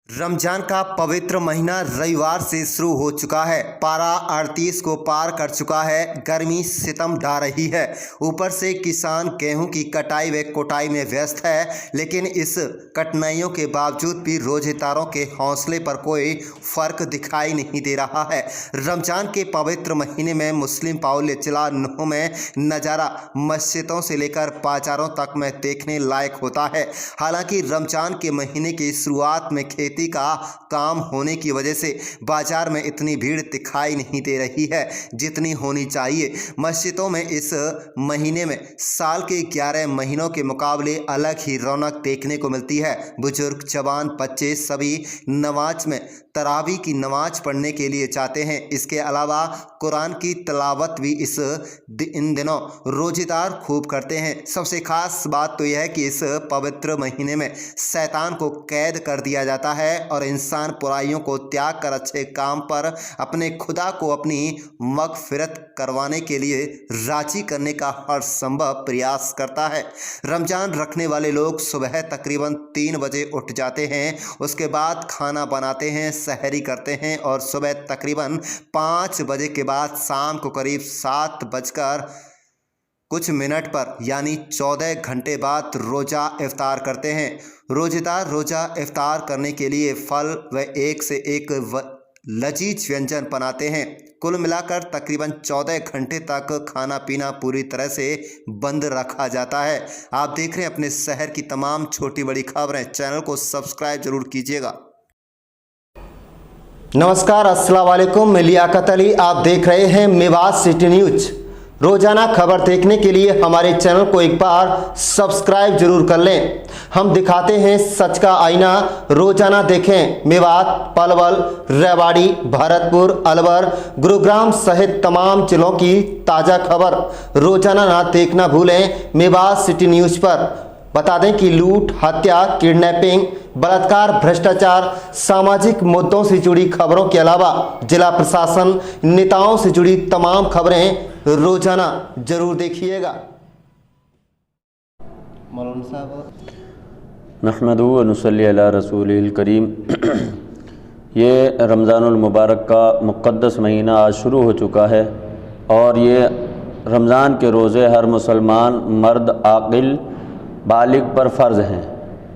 रमजान का पवित्र महीना रविवार से शुरू हो चुका है। पारा 38 को पार कर चुका है। गर्मी सितम ढा रही है। ऊपर से किसान गेहूं की कटाई व कुटाई में व्यस्त है, लेकिन इस कठिनाइयों के बावजूद भी रोजेदारों के हौसले पर कोई फर्क दिखाई नहीं दे रहा है। रमजान के पवित्र महीने में मुस्लिम पाउल जिला नूह में नज़ारा मस्जिदों से लेकर बाजारों तक में देखने लायक होता है। हालांकि रमजान के महीने की शुरुआत में खेती का काम होने की वजह से बाजार में इतनी भीड़ दिखाई नहीं दे रही है जितनी होनी चाहिए। मस्जिदों में इस महीने में साल के 11 महीनों के मुकाबले अलग ही रौनक देखने को मिलती है। बुजुर्ग, जवान, बच्चे सभी नमाज में तरावी की नमाज पढ़ने के लिए जाते हैं। इसके अलावा कुरान की तिलावत भी इन दिनों रोजेदार खूब करते हैं। सबसे खास बात तो यह है कि इस पवित्र महीने में शैतान को कैद कर दिया जाता है और इंसान बुराइयों को त्याग कर अच्छे काम पर अपने खुदा को अपनी मगफिरत करवाने के लिए राजी करने का हर संभव प्रयास करता है। रमजान रखने वाले लोग सुबह तकरीबन 3 बजे उठ जाते हैं, उसके बाद खाना बनाते हैं, सहरी करते हैं और सुबह तकरीबन 5 बजे के बाद शाम को करीब 7 बजकर कुछ मिनट पर यानी 14 घंटे बाद रोज़ा इफ्तार करते हैं। रोजेदार रोज़ा इफ्तार करने के लिए फल व एक से एक लजीज व्यंजन बनाते हैं। कुल मिलाकर तकरीबन 14 घंटे तक खाना पीना पूरी तरह से बंद रखा जाता है। आप देख रहे हैं अपने शहर की तमाम छोटी बड़ी खबरें। चैनल को सब्सक्राइब जरूर कीजिएगा। नमस्कार, अस्सलाम वालेकुम। मैं लियाकत अली, आप देख रहे हैं मेवात सिटी न्यूज। रोजाना खबर देखने के लिए हमारे चैनल को एक बार सब्सक्राइब जरूर कर लें। हम दिखाते हैं सच का आईना। रोजाना देखें मेवात, पलवल, रेवाड़ी, भरतपुर, अलवर, गुरुग्राम सहित तमाम जिलों की ताज़ा खबर रोजाना ना देखना भूलें मेवात सिटी न्यूज पर। बता दें कि लूट, हत्या, किडनैपिंग, बलात्कार, भ्रष्टाचार, सामाजिक मुद्दों से जुड़ी खबरों के अलावा जिला प्रशासन, नेताओं से जुड़ी तमाम खबरें रोजाना जरूर देखिएगा। मौलाना साहब, नहमदु व नुसल्ली अला रसूलिल करीम। ये रमज़ानुल मुबारक का मुक़द्दस महीना आज शुरू हो चुका है और ये रमज़ान के रोज़े हर मुसलमान मर्द आक़िल बालिग पर फ़र्ज़ हैं।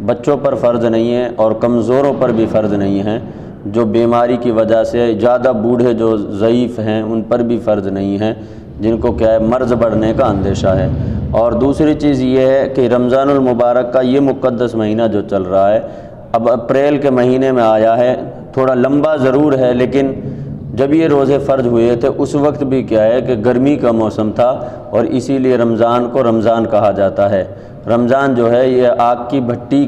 बच्चों पर फ़र्ज़ नहीं है और कमज़ोरों पर भी फ़र्ज़ नहीं है। जो बीमारी की वजह से ज़्यादा बूढ़े जो ज़ईफ़ हैं उन पर भी फ़र्ज़ नहीं है, जिनको क्या है मर्ज़ बढ़ने का अंदेशा है। और दूसरी चीज़ ये है कि रमज़ानुल मुबारक का ये मुक़द्दस महीना जो चल रहा है अब अप्रैल के महीने में आया है। थोड़ा लंबा ज़रूर है, लेकिन जब ये रोज़े फ़र्ज हुए थे उस वक्त भी क्या है कि गर्मी का मौसम था और इसीलिए रमज़ान को रमज़ान कहा जाता है। रमज़ान जो है ये आग की भट्टी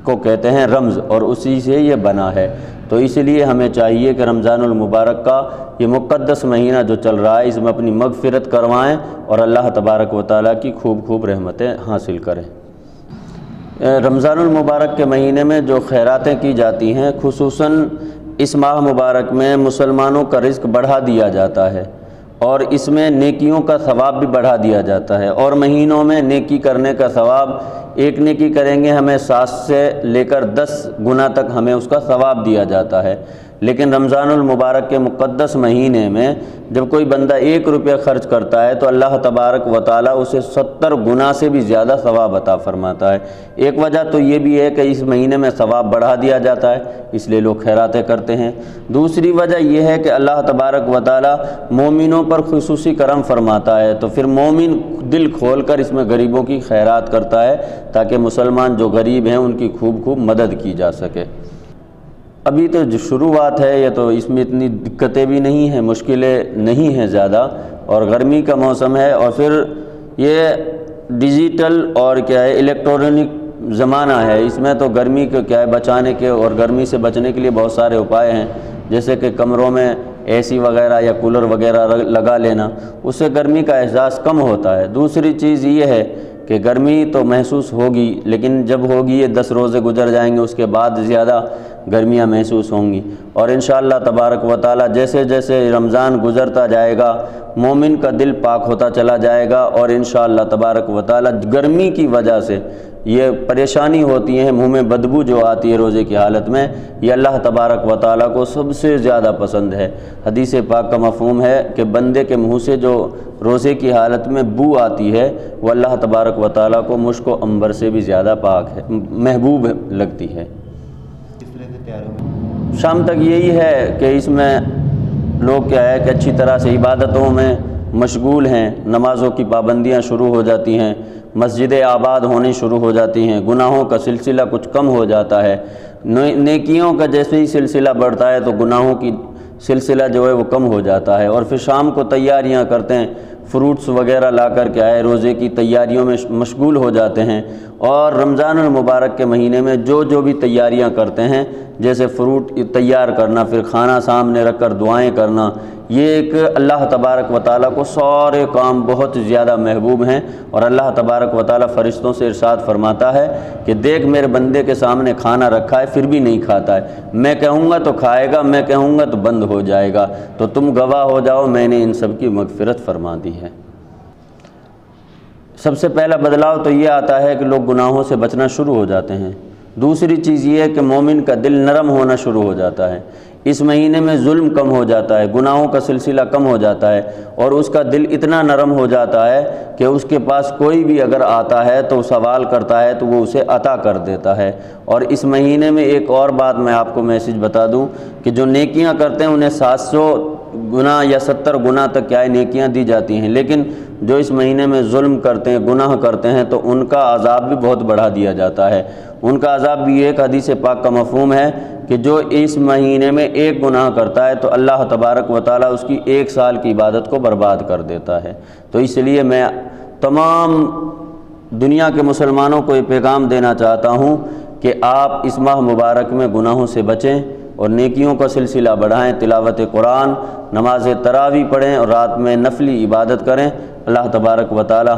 को कहते हैं रमज़, और उसी से ये बना है। तो इसलिए हमें चाहिए कि रमज़ानुल मुबारक का ये मुक़द्दस महीना जो चल रहा है इसमें अपनी मग़फ़िरत करवाएं और अल्लाह तबारक व तआला की खूब खूब रहमतें हासिल करें। रमज़ानुल मुबारक के महीने में जो खैरातें की जाती हैं, खुसूसन इस माह मुबारक में मुसलमानों का रिज़्क़ बढ़ा दिया जाता है और इसमें नेकियों का सवाब भी बढ़ा दिया जाता है। और महीनों में नेकी करने का सवाब, एक नेकी करेंगे हमें 7 से लेकर 10 गुना तक हमें उसका सवाब दिया जाता है। लेकिन रमज़ानुल मुबारक के मुक़द्दस महीने में जब कोई बंदा 1 रुपया ख़र्च करता है तो अल्लाह तबारक व तआला उसे 70 गुना से भी ज़्यादा सवाब अता फरमाता है। एक वजह तो ये भी है कि इस महीने में सवाब बढ़ा दिया जाता है, इसलिए लोग खैरातें करते हैं। दूसरी वजह यह है कि अल्लाह तबारक व तआला मोमिनों पर खुसूसी करम फरमाता है, तो फिर मोमिन दिल खोल कर इसमें गरीबों की खैरात करता है ताकि मुसलमान जो गरीब हैं उनकी खूब खूब मदद की जा सके। अभी तो जो शुरुआत है ये तो इसमें इतनी दिक्कतें भी नहीं हैं, मुश्किलें नहीं हैं ज़्यादा, और गर्मी का मौसम है और फिर ये डिजिटल और क्या है इलेक्ट्रॉनिक ज़माना है। इसमें तो गर्मी को क्या है बचाने के और गर्मी से बचने के लिए बहुत सारे उपाय हैं, जैसे कि कमरों में एसी वगैरह या कूलर वगैरह लगा लेना, उससे गर्मी का एहसास कम होता है। दूसरी चीज़ ये है कि गर्मी तो महसूस होगी, लेकिन जब होगी ये 10 रोज़े गुजर जाएंगे, उसके बाद ज़्यादा गर्मियाँ महसूस होंगी। और इंशाअल्लाह तबारक व तआला जैसे जैसे रमज़ान गुज़रता जाएगा मोमिन का दिल पाक होता चला जाएगा और इंशाअल्लाह तबारक व तआला गर्मी की वजह से یہ پریشانی ہوتی ہے، منہ میں بدبو جو آتی ہے روزے کی حالت میں، یہ اللہ تبارک و تعالیٰ کو سب سے زیادہ پسند ہے۔ حدیث پاک کا مفہوم ہے کہ بندے کے منہ سے جو روزے کی حالت میں بو آتی ہے وہ اللہ تبارک و تعالیٰ کو مشک و عنبر سے بھی زیادہ پاک ہے، محبوب لگتی ہے۔ شام تک یہی ہے کہ اس میں لوگ کیا ہے کہ اچھی طرح سے عبادتوں میں مشغول ہیں، نمازوں کی پابندیاں شروع ہو جاتی ہیں، مسجدیں آباد ہونی شروع ہو جاتی ہیں، گناہوں کا سلسلہ کچھ کم ہو جاتا ہے، نیکیوں کا جیسے ہی سلسلہ بڑھتا ہے تو گناہوں کی سلسلہ جو ہے وہ کم ہو جاتا ہے، اور پھر شام کو تیاریاں کرتے ہیں، فروٹس وغیرہ لا کر کے آئے روزے کی تیاریوں میں مشغول ہو جاتے ہیں۔ اور رمضان المبارک کے مہینے میں جو بھی تیاریاں کرتے ہیں، جیسے فروٹ تیار کرنا، پھر کھانا سامنے رکھ کر دعائیں کرنا، یہ ایک اللہ تبارک و تعالیٰ کو سارے کام بہت زیادہ محبوب ہیں، اور اللہ تبارک و تعالیٰ فرشتوں سے ارشاد فرماتا ہے کہ دیکھ میرے بندے کے سامنے کھانا رکھا ہے پھر بھی نہیں کھاتا ہے، میں کہوں گا تو کھائے گا، میں کہوں گا تو بند ہو جائے گا، تو تم گواہ ہو جاؤ میں نے ان سب کی مغفرت فرما دی ہے۔ سب سے پہلا بدلاؤ تو یہ آتا ہے کہ لوگ گناہوں سے بچنا شروع ہو جاتے ہیں۔ دوسری چیز یہ ہے کہ مومن کا دل نرم ہونا شروع ہو جاتا ہے، اس مہینے میں ظلم کم ہو جاتا ہے، گناہوں کا سلسلہ کم ہو جاتا ہے، اور اس کا دل اتنا نرم ہو جاتا ہے کہ اس کے پاس کوئی بھی اگر آتا ہے تو سوال کرتا ہے تو وہ اسے عطا کر دیتا ہے۔ اور اس مہینے میں ایک اور بات میں آپ کو میسج بتا دوں کہ جو نیکیاں کرتے ہیں انہیں 700 گنا یا 70 گنا تک کیا ہے نیکیاں دی جاتی ہیں، لیکن جو اس مہینے میں ظلم کرتے ہیں، گناہ کرتے ہیں، تو ان کا عذاب بھی بہت بڑھا دیا جاتا ہے۔ ان کا عذاب بھی ایک حدیث پاک کا مفہوم ہے کہ جو اس مہینے میں ایک گناہ کرتا ہے تو اللہ تبارک و تعالیٰ اس کی 1 سال کی عبادت کو برباد کر دیتا ہے۔ تو اس لیے میں تمام دنیا کے مسلمانوں کو یہ پیغام دینا چاہتا ہوں کہ آپ اس ماہ مبارک میں گناہوں سے بچیں اور نیکیوں کا سلسلہ بڑھائیں، تلاوت قرآن، نماز تراویح پڑھیں اور رات میں نفلی عبادت کریں۔ اللہ تبارک و تعالی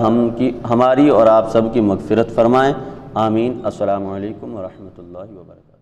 ہماری اور آپ سب کی مغفرت فرمائیں، آمین۔ السلام علیکم ورحمۃ اللہ وبرکاتہ۔